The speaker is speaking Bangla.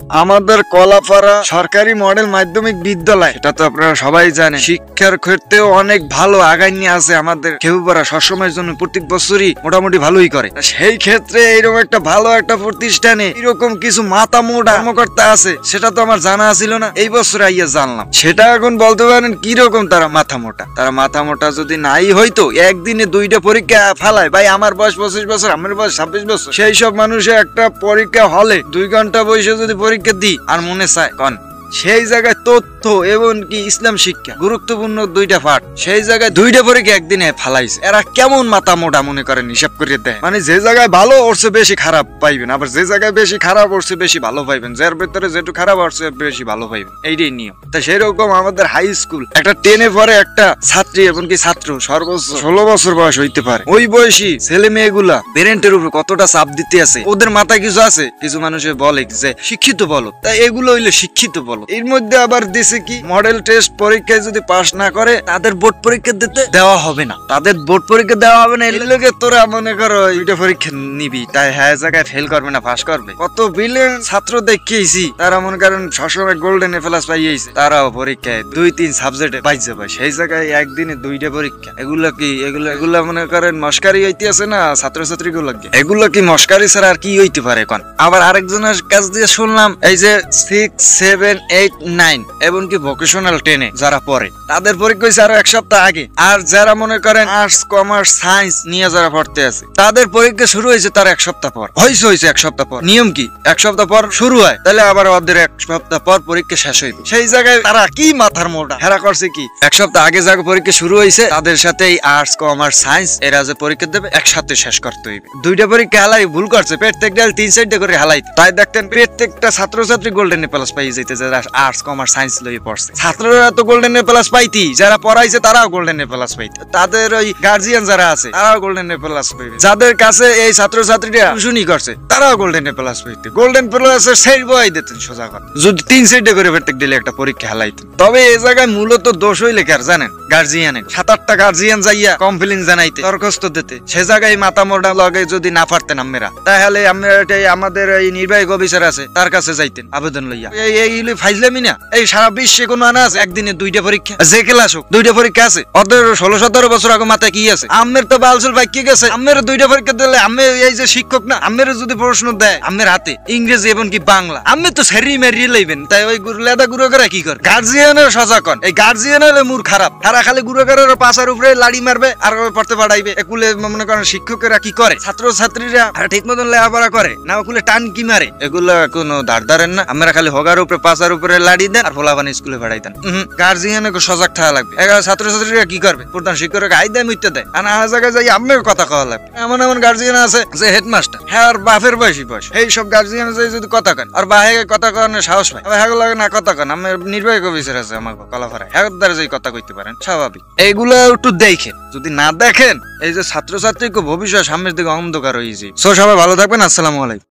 আমাদের কলাপাড়া সরকারি মডেল মাধ্যমিক বিদ্যালয়, এটা তো আপনারা সবাই জানেন, শিক্ষার ক্ষেত্রেও অনেক ভালো আগায় নিয়ে আছে। আমাদের খেপুপাড়া সবসময়ের জন্য প্রত্যেক বছরই মোটামুটি ভালোই করে। সেই ক্ষেত্রে এইরকম একটা ভালো একটা প্রতিষ্ঠানে এরকম কিছু মাথা মোটা কর্মকর্তা আছে, সেটা তো আমার জানা ছিল না, এই বছর আইয়া জানলাম। সেটা এখন বলতে পারেন কিরকম তারা মাথা মোটা। তারা মাথা মোটা যদি নাই হইতো, একদিনে 2টা পরীক্ষা ফালায়। ভাই আমার বয়স 25 বছর, আমার বয়স 26 বছর, সেই সব মানুষের একটা পরীক্ষা হলে 2 ঘন্টা বসে যদি পরীক্ষা দিই আর মনে চায় কন, সেই জায়গায় তথ্য এবং কি ইসলাম শিক্ষা গুরুত্বপূর্ণ 2টা পাঠ, সেই জায়গায় 2টা পরীক্ষা একদিনে ফালাইছে। এরা কেমন মাথা মোটা মনে করেন, হিসাব করে দেয়। মানে যে জায়গায় ভালো ওরছে বেশি খারাপ পাইবেন, আবার যে জায়গায় বেশি খারাপ ওরছে বেশি ভালো পাইবেন, যার ভিতরে যেটু খারাপ ওরছে বেশি ভালো পাইবেন, এইটাই নিয়ম। তা সেই রকম আমাদের হাই স্কুল একটা 10-এ পরে একটা ছাত্রী এবং কি ছাত্র সর্বোচ্চ 16 বছর বয়স হইতে পারে, ওই বয়সী ছেলে মেয়েগুলা পেরেন্টের উপর কতটা চাপ দিতে আছে। ওদের মাথায় কিছু আছে, কিছু মানুষে বলে যে শিক্ষিত বলো, তাই এগুলো হইলে শিক্ষিত বলো। এর মধ্যে আবার দিছে কি, মডেল টেস্ট পরীক্ষায় যদি পাস না করে তাদের বোর্ড পরীক্ষা দিতে দেওয়া হবে না, তাদের বোর্ড পরীক্ষা দেওয়া হবে না। এর লগে তোরা মনে করো এটা পরীক্ষা নিবি, তাই হ্যাঁ জায়গায় ফেল করবে না, পাস করবে। কত বিলিয়ন ছাত্র দেখিয়েছি, তারা মনে করেন সবসময় গোল্ডেন এ প্লাস পাইয়েছে, তারাও পরীক্ষায় 2-3 সাবজেক্টে পাইছে পাই, সেই জায়গায় একদিনে 2টা পরীক্ষা। এগুলা কি এগুলা মনে করেন মস্কারি হইতে আছে না ছাত্রছাত্রী গুলো, এগুলো কি মস্কারি ছাড়া আর কি হইতে পারে এখন। আবার আরেকজনের কাছ দিয়ে শুনলাম এই যে 6, 7, 8, 9 এবং কি ভোকেশনাল 10-এ যারা পড়ে তাদের পরীক্ষা হয়েছে আরো 1 সপ্তাহ আগে। আর যারা মনে করেন আর্টস কমার্স সায়েন্স নিয়ে যারা পড়তে আছে তাদের পরীক্ষা শুরু হয়েছে তার 1 সপ্তাহ পর। হয়েছে 1 সপ্তাহ পর। নিয়ম কি 1 সপ্তাহ পর শুরু হয়, তাহলে আবার ওদের 1 সপ্তাহ পর পরীক্ষা শেষ হইবে। সেই জায়গায় তারা কি মাথার মোটা হেরা করছে কি, 1 সপ্তাহ আগে যাকে পরীক্ষা শুরু হয়েছে তাদের সাথে এই আর্টস কমার্স সায়েন্স এরা যে পরীক্ষা দেবে একসাথে শেষ করতে হইবে। 2টা পরীক্ষা হালাই ভুল করছে, প্রত্যেকটা 3-4টা করে হালাই, তাই দেখতেন প্রত্যেকটা ছাত্রছাত্রী গোল্ডেন এ প্লাস পাই যেতে, যারা আর্টস কমার্স সায়েন্স লইয়ে পড়ছে। ছাত্ররা তো গোল্ডেন এ প্লাস পাইতি, যারা পড়াইছে তারাও গোল্ডেন এ প্লাস পাইতে, তাদের ওই গার্জিয়ান যারা আছে তারাও গোল্ডেন এ প্লাস পাইবে, যাদের কাছে এই ছাত্রছাত্রীরা টিউশনি করছে তারাও গোল্ডেন এ প্লাস পাইতে। গোল্ডেন প্লাসের সেই বই দিতেন সোজা কথা, যদি 3-4টা করে প্রত্যেক দিলে একটা পরীক্ষা হালাইতেন। তবে এই জায়গায় মূলত দোষ হইলে কার জানেন, গার্জিয়ানের। 7-8টা গার্জিয়ান যাইয়া কমপ্লেইন জানাইতে, দরখাস্ত দিতে, সে জায়গায় মাথা মোটা লগে যদি না পারতেন আমরা, তাহলে আমরা আমাদের এই নির্বাহী অফিসার আছে তার কাছে যাইতেন আবেদন লইয়া। এই ফাইজলামি না, এই সারা বিশ্বে কোনো আনা আছে একদিনে 2টা পরীক্ষা, যে ক্লাস হোক 2টা পরীক্ষা আছে। ওদের 16-17 বছর আগে মাথায় কি আছে, আমের তো বালসুল ভাই কি গেছে, আমের 2টা পরীক্ষা দিলে আমি এই যে শিক্ষক না, আমের যদি প্রশ্ন দেয় আমের হাতে ইংরেজি এবং কি বাংলা, আমি তো সেরি মেরি লইবেন, তাই ওই লেদা গুঁড়ো করে কি করে গার্জিয়ানের সজাকন। এই গার্জিয়ানের মুড খারাপ, তারা খালি গুঁড়ো করে পাশার উপরে লাড়ি মারবে আর পড়তে পাঠাইবে। একুলে মনে করেন শিক্ষকেরা কি করে, ছাত্রছাত্রীরা ঠিক মতন লেখাপড়া করে না, ওকুলে টান কি মারে, এগুলো কোনো ধারেন না। আমরা খালি হগার উপরে পাশার উপরে লাড়ি দেন আর ফলাফানি স্কুলে পাঠাই দেন। গার্জিয়ানকে সজাগ থাকা লাগবে। ছাত্রছাত্রীরা কি করবে, প্রধান শিক্ষকরা গাই দেয় মিথ্যে দেয়, আর না জায়গায় যাই আমের কথা কওয়া লাগবে। এমন এমন গার্জিয়ান আছে যে হেডমাস্টার, হ্যাঁ আর বাপের বয়সী বয়স, এই সব গার্জিয়ান যদি কথা কেন আর বাহে কথা কনের সাহস পায়, হ্যাঁ লাগে না কথা কেন। আমার নির্বাহী অফিসার আছে আমার কলাপাড়ায়, হ্যাঁ দ্বারা যে কথা কইতে পারেন স্বাভাবিক। এইগুলো একটু দেখেন, যদি না দেখেন এই যে ছাত্রছাত্রীকে ভবিষ্যৎ সামনের দিকে অন্ধকার হয়ে যায়। সো সবাই ভালো থাকবেন, আসসালামু আলাইকুম।